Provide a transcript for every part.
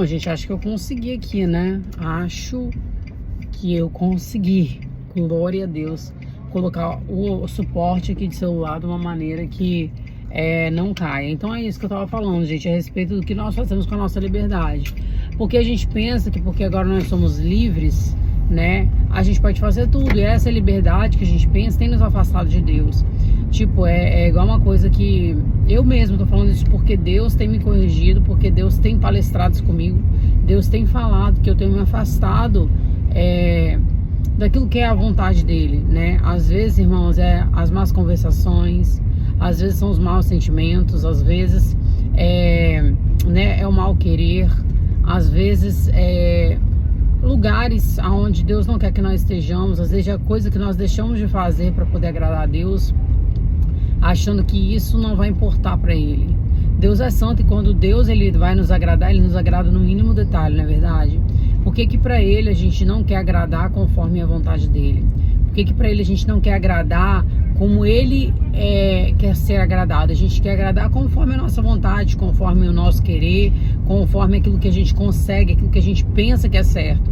Gente, acho que eu consegui aqui, né? Acho que eu consegui, glória a Deus, colocar o suporte aqui de celular de uma maneira que não caia. Então é isso que eu tava falando, gente, a respeito do que nós fazemos com a nossa liberdade. Porque a gente pensa que porque agora nós somos livres, né, a gente pode fazer tudo. E essa liberdade que a gente pensa tem nos afastado de Deus. Tipo, é igual uma coisa que eu mesmo tô falando isso porque Deus tem me corrigido, porque Deus tem palestrado isso comigo, Deus tem falado que eu tenho me afastado daquilo que é a vontade dele, né? Às vezes, irmãos, as más conversações, às vezes são os maus sentimentos, às vezes é o mal querer, às vezes lugares aonde Deus não quer que nós estejamos, às vezes é coisa que nós deixamos de fazer para poder agradar a Deus, achando que isso não vai importar para ele. Deus é santo e quando Deus ele vai nos agradar, ele nos agrada no mínimo detalhe, não é verdade? Por que para ele a gente não quer agradar conforme a vontade dele? Por que para ele a gente não quer agradar como ele quer ser agradado? A gente quer agradar conforme a nossa vontade, conforme o nosso querer, conforme aquilo que a gente consegue, aquilo que a gente pensa que é certo.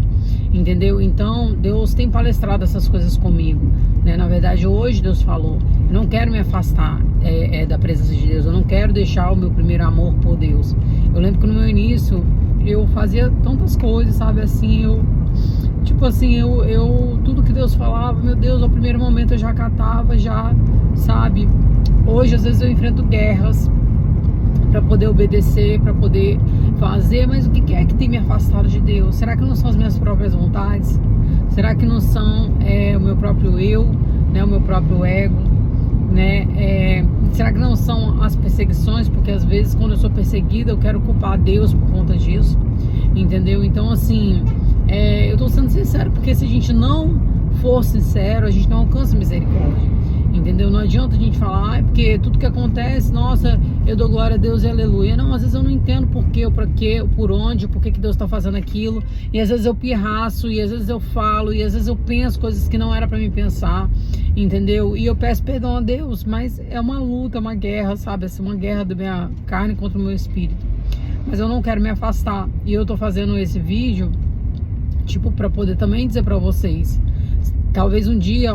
Entendeu? Então Deus tem palestrado essas coisas comigo, né? Na verdade hoje Deus falou, eu não quero me afastar da presença de Deus, eu não quero deixar o meu primeiro amor por Deus. Eu lembro que no meu início eu fazia tantas coisas, sabe, assim, eu tudo que Deus falava, meu Deus, ao primeiro momento eu já catava, sabe. Hoje às vezes eu enfrento guerras para poder obedecer, para poder fazer, mas o que é que tem me afastado de Deus? Será que não são as minhas próprias vontades? Será que não são o meu próprio eu, né, o meu próprio ego, né? Será que não são as perseguições? Porque às vezes quando eu sou perseguida eu quero culpar Deus por conta disso, entendeu? Então assim, eu tô sendo sincero, porque se a gente não for sincero, a gente não alcança misericórdia. Entendeu? Não adianta a gente falar, porque tudo que acontece, nossa, eu dou glória a Deus e aleluia. Não, às vezes eu não entendo por quê, o pra quê, o por onde, por que Deus está fazendo aquilo. E às vezes eu pirraço, e às vezes eu falo, e às vezes eu penso coisas que não era para mim pensar, entendeu? E eu peço perdão a Deus, mas é uma luta, uma guerra, sabe? Assim, uma guerra da minha carne contra o meu espírito. Mas eu não quero me afastar. E eu tô fazendo esse vídeo, tipo, para poder também dizer para vocês. Talvez um dia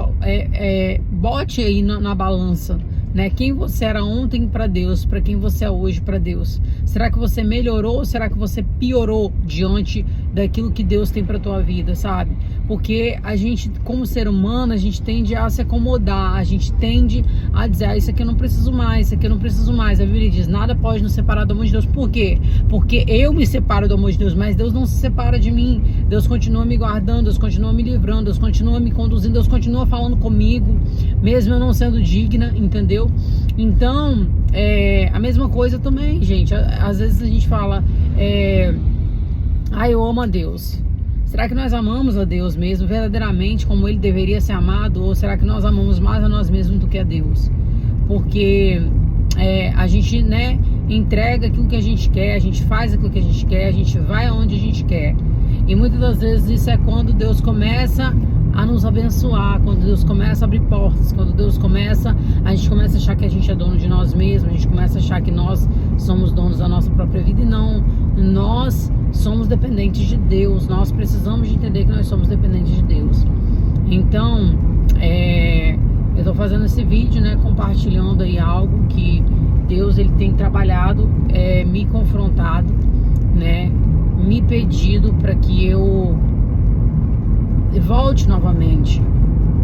bote aí na balança, né? Quem você era ontem para Deus, para quem você é hoje para Deus. Será que você melhorou ou será que você piorou diante daquilo que Deus tem para tua vida, sabe? Porque a gente, como ser humano, a gente tende a se acomodar, a gente tende a dizer, isso aqui eu não preciso mais, isso aqui eu não preciso mais. A Bíblia diz, nada pode nos separar do amor de Deus. Por quê? Porque eu me separo do amor de Deus, mas Deus não se separa de mim. Deus continua me guardando, Deus continua me livrando, Deus continua me conduzindo, Deus continua falando comigo, mesmo eu não sendo digna, entendeu? Então, a mesma coisa também, gente. Às vezes a gente fala, eu amo a Deus. Será que nós amamos a Deus mesmo, verdadeiramente, como Ele deveria ser amado? Ou será que nós amamos mais a nós mesmos do que a Deus? Porque a gente, né, entrega aquilo que a gente quer, a gente faz aquilo que a gente quer, a gente vai aonde a gente quer. E muitas das vezes isso é quando Deus começa a nos abençoar, quando Deus começa a abrir portas, quando Deus começa, a gente começa a achar que a gente é dono de nós mesmos, a gente começa a achar que nós somos donos da nossa própria vida, e não, nós somos dependentes de Deus, nós precisamos de entender que nós somos dependentes de Deus. Então, eu estou fazendo esse vídeo, né, compartilhando aí algo que Deus ele tem trabalhado, me confrontado, né, me pedido para que eu volte novamente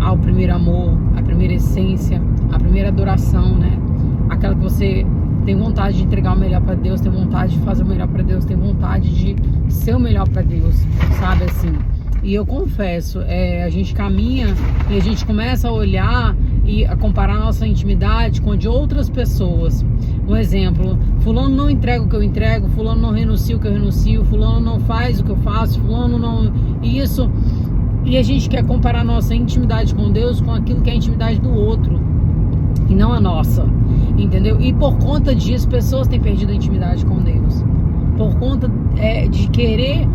ao primeiro amor, à primeira essência, à primeira adoração, né? Aquela que você tem vontade de entregar o melhor para Deus, tem vontade de fazer o melhor para Deus, tem vontade de ser o melhor para Deus, sabe assim? E eu confesso, a gente caminha e a gente começa a olhar e a comparar a nossa intimidade com a de outras pessoas. Um exemplo, fulano não entrega o que eu entrego, fulano não renuncia o que eu renuncio, fulano não faz o que eu faço, fulano não... Isso... E a gente quer comparar a nossa intimidade com Deus com aquilo que é a intimidade do outro e não a nossa, entendeu? E por conta disso, pessoas têm perdido a intimidade com Deus. Por conta de querer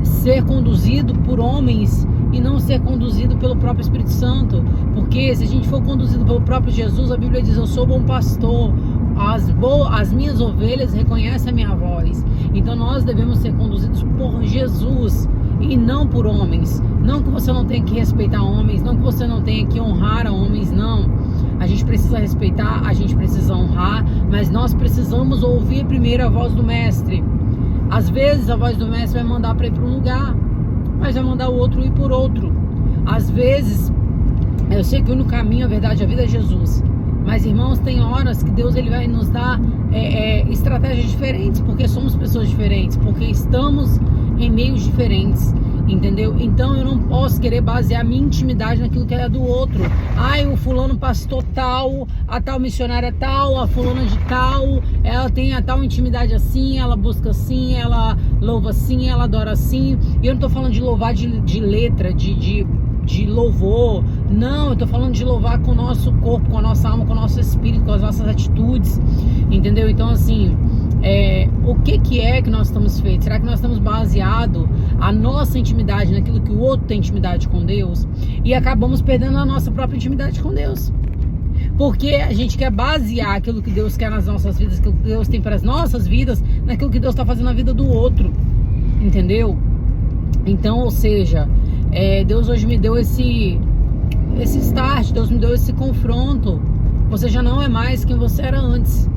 ser conduzido por homens e não ser conduzido pelo próprio Espírito Santo. Porque se a gente for conduzido pelo próprio Jesus, a Bíblia diz, eu sou bom pastor. as minhas ovelhas reconhecem a minha voz. Então nós devemos ser conduzidos por Jesus e não por homens. Não que você não tenha que respeitar homens, não que você não tenha que honrar a homens, não. A gente precisa respeitar, a gente precisa honrar, mas nós precisamos ouvir primeiro a voz do mestre. Às vezes a voz do mestre vai mandar para ir para um lugar, mas vai mandar o outro ir por outro. Às vezes, eu sei que o único caminho, a verdade, a vida é Jesus. Mas, irmãos, tem horas que Deus ele vai nos dar estratégias diferentes, porque somos pessoas diferentes, porque estamos em meios diferentes, entendeu? Então eu não posso querer basear minha intimidade naquilo que é do outro. Ai, o fulano pastor tal, a tal missionária tal, a fulana de tal, ela tem a tal intimidade assim, ela busca assim, ela louva assim, ela adora assim. E eu não tô falando de louvar de letra, de louvor, não, eu tô falando de louvar com o nosso corpo, com a nossa alma, com o nosso espírito, com as nossas atitudes, entendeu? Então assim, o que é que nós estamos feitos? Será que nós estamos baseados a nossa intimidade naquilo que o outro tem intimidade com Deus? E acabamos perdendo a nossa própria intimidade com Deus, porque a gente quer basear aquilo que Deus quer nas nossas vidas, aquilo que Deus tem para as nossas vidas, naquilo que Deus está fazendo na vida do outro, entendeu? Então, ou seja, Deus hoje me deu esse start, Deus me deu esse confronto. Você já não é mais quem você era antes.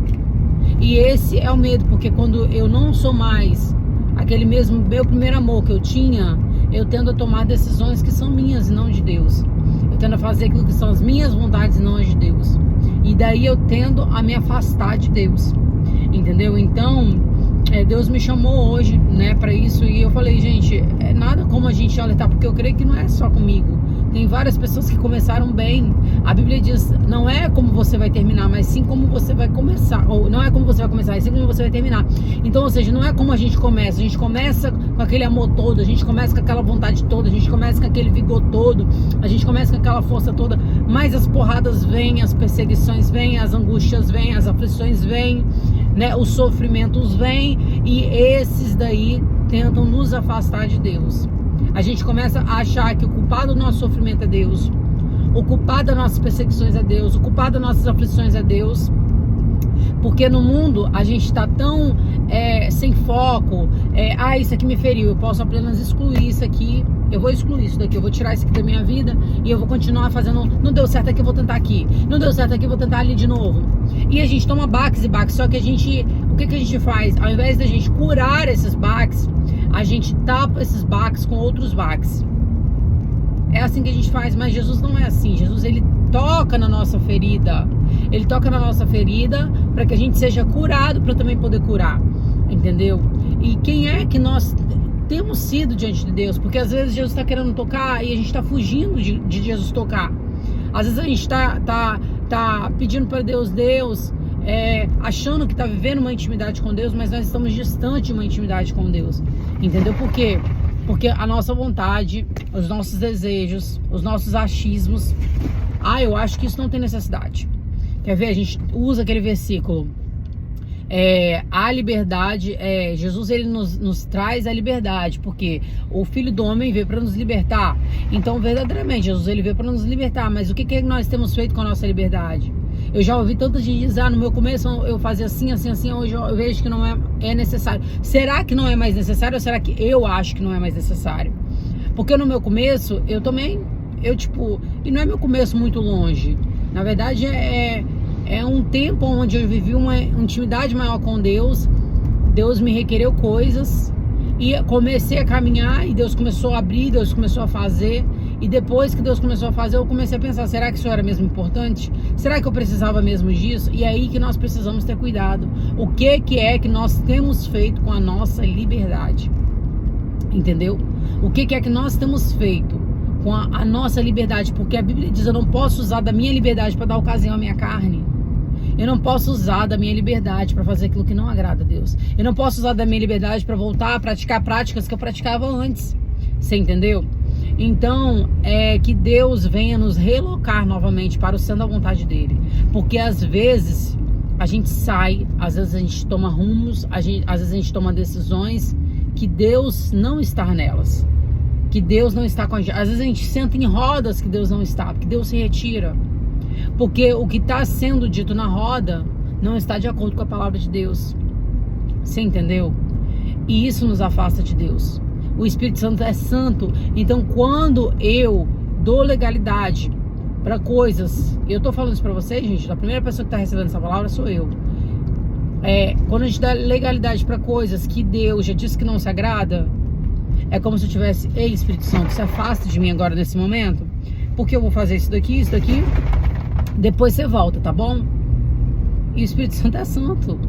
E esse é o medo, porque quando eu não sou mais aquele mesmo meu primeiro amor que eu tinha, eu tendo a tomar decisões que são minhas e não de Deus. Eu tendo a fazer aquilo que são as minhas vontades e não as de Deus. E daí eu tendo a me afastar de Deus, entendeu? Então Deus me chamou hoje, né, para isso, e eu falei, gente, nada como a gente alertar, porque eu creio que não é só comigo. Tem várias pessoas que começaram bem. A Bíblia diz, não é como você vai terminar, mas sim como você vai começar. Ou não é como você vai começar, é sim como você vai terminar. Então, ou seja, não é como a gente começa com aquele amor todo, a gente começa com aquela vontade toda, a gente começa com aquele vigor todo, a gente começa com aquela força toda, mas as porradas vêm, as perseguições vêm, as angústias vêm, as aflições vêm, né, os sofrimentos vêm, e esses daí tentam nos afastar de Deus. A gente começa a achar que o culpado do nosso sofrimento é Deus, o culpado das nossas perseguições é Deus, o culpado das nossas aflições é Deus, porque no mundo a gente está tão sem foco. Isso aqui me feriu, eu posso apenas excluir isso aqui, eu vou excluir isso daqui, eu vou tirar isso aqui da minha vida e eu vou continuar fazendo. Não deu certo aqui, eu vou tentar aqui, não deu certo aqui, eu vou tentar ali de novo. E a gente toma baques e baques, só que o que a gente faz? Ao invés da gente curar esses baques, a gente tapa esses baques com outros baques. É assim que a gente faz, mas Jesus não é assim. Jesus, ele toca na nossa ferida. Ele toca na nossa ferida para que a gente seja curado, para também poder curar, entendeu? E quem é que nós temos sido diante de Deus? Porque às vezes Jesus está querendo tocar e a gente está fugindo de Jesus tocar. Às vezes a gente tá pedindo para Deus, achando que está vivendo uma intimidade com Deus, mas nós estamos distante de uma intimidade com Deus, entendeu? Por quê? Porque a nossa vontade, os nossos desejos, os nossos achismos, eu acho que isso não tem necessidade. Quer ver? A gente usa aquele versículo, a liberdade, Jesus ele nos traz a liberdade, porque o Filho do Homem veio para nos libertar. Então verdadeiramente Jesus ele veio para nos libertar, mas o que nós temos feito com a nossa liberdade? Eu já ouvi tanta gente dizer, no meu começo eu fazia assim, hoje eu vejo que não é necessário. Será que não é mais necessário ou será que eu acho que não é mais necessário? Porque no meu começo, e não é meu começo muito longe. Na verdade é um tempo onde eu vivi uma intimidade maior com Deus. Deus me requereu coisas e comecei a caminhar e Deus começou a abrir, Deus começou a fazer. E depois que Deus começou a fazer, eu comecei a pensar, será que isso era mesmo importante? Será que eu precisava mesmo disso? E é aí que nós precisamos ter cuidado. O que é que nós temos feito com a nossa liberdade? Entendeu? O que é que nós temos feito com a nossa liberdade? Porque a Bíblia diz, eu não posso usar da minha liberdade para dar ocasião à minha carne. Eu não posso usar da minha liberdade para fazer aquilo que não agrada a Deus. Eu não posso usar da minha liberdade para voltar a praticar práticas que eu praticava antes. Você entendeu? Então, que Deus venha nos relocar novamente para o centro da vontade dele. Porque às vezes a gente sai, às vezes a gente toma rumos, às vezes a gente toma decisões que Deus não está nelas. Que Deus não está com a gente. Às vezes a gente senta em rodas que Deus não está, que Deus se retira. Porque o que está sendo dito na roda não está de acordo com a palavra de Deus. Você entendeu? E isso nos afasta de Deus. O Espírito Santo é santo. Então, quando eu dou legalidade para coisas, eu tô falando isso para vocês, gente, a primeira pessoa que está recebendo essa palavra sou eu. Quando a gente dá legalidade para coisas que Deus já disse que não se agrada, é como se eu tivesse: ei, Espírito Santo, se afaste de mim agora nesse momento, porque eu vou fazer isso daqui, depois você volta, tá bom? E o Espírito Santo é santo,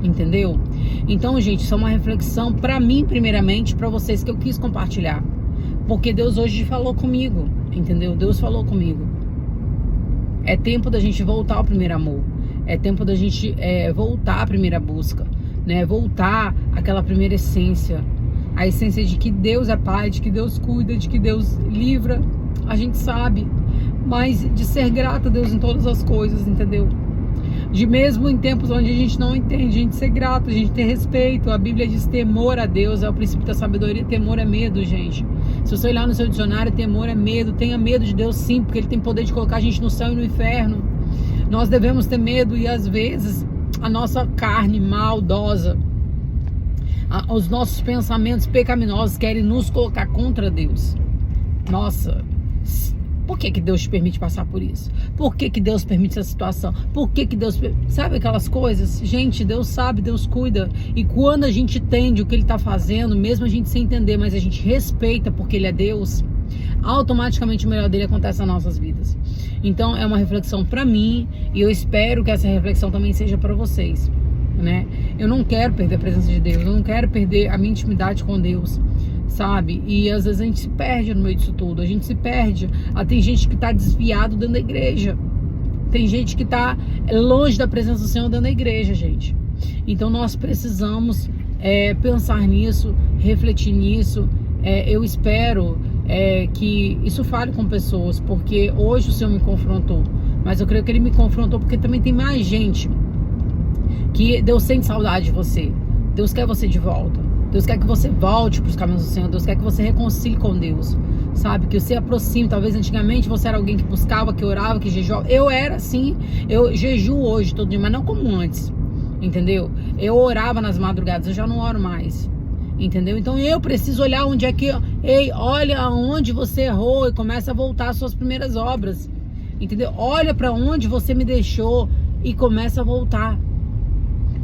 entendeu? Então, gente, isso é uma reflexão para mim, primeiramente, para vocês, que eu quis compartilhar, porque Deus hoje falou comigo, entendeu? Deus falou comigo. É tempo da gente voltar ao primeiro amor. É tempo da gente voltar à primeira busca, né? Voltar àquela primeira essência. A essência de que Deus é Pai, de que Deus cuida, de que Deus livra. A gente sabe. Mas de ser grato a Deus em todas as coisas, entendeu? De mesmo em tempos onde a gente não entende, a gente ser grato, a gente ter respeito. A Bíblia diz: temor a Deus é o princípio da sabedoria. Temor é medo, gente. Se você olhar no seu dicionário, temor é medo. Tenha medo de Deus, sim, porque Ele tem poder de colocar a gente no céu e no inferno. Nós devemos ter medo, e às vezes a nossa carne maldosa, os nossos pensamentos pecaminosos querem nos colocar contra Deus. Nossa, por que Deus te permite passar por isso? Por que Deus permite essa situação? Por que Deus... Sabe aquelas coisas? Gente, Deus sabe, Deus cuida. E quando a gente entende o que Ele está fazendo, mesmo a gente sem entender, mas a gente respeita porque Ele é Deus, automaticamente o melhor dele acontece nas nossas vidas. Então é uma reflexão para mim, e eu espero que essa reflexão também seja para vocês, né? Eu não quero perder a presença de Deus, eu não quero perder a minha intimidade com Deus, sabe? E às vezes a gente se perde no meio disso tudo, a gente se perde. Tem gente que tá desviado dentro da igreja, tem gente que tá longe da presença do Senhor dentro da igreja, gente. Então nós precisamos pensar nisso, refletir nisso. Eu espero que isso fale com pessoas, porque hoje o Senhor me confrontou, mas eu creio que Ele me confrontou porque também tem mais gente que Deus sente saudade de você. Deus quer você de volta. Deus quer que você volte para os caminhos do Senhor. Deus quer que você reconcilie com Deus, sabe? Que você aproxime. Talvez antigamente você era alguém que buscava, que orava, que jejuava. Eu era assim. Eu jejuo hoje todo dia, mas não como antes, entendeu? Eu orava nas madrugadas, eu já não oro mais, entendeu? Então eu preciso olhar onde é que... Ei, olha aonde você errou e começa a voltar às suas primeiras obras, entendeu? Olha para onde você me deixou e começa a voltar.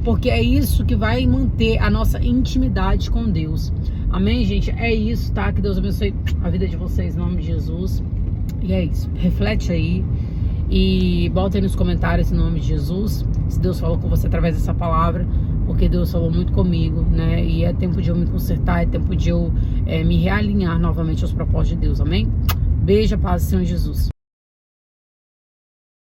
Porque é isso que vai manter a nossa intimidade com Deus. Amém, gente? É isso, tá? Que Deus abençoe a vida de vocês, em nome de Jesus. E é isso. Reflete aí e bota aí nos comentários, em nome de Jesus, se Deus falou com você através dessa palavra, porque Deus falou muito comigo, né? E é tempo de eu me consertar, é tempo de eu me realinhar novamente aos propósitos de Deus. Amém? Beijo, paz do Senhor Jesus.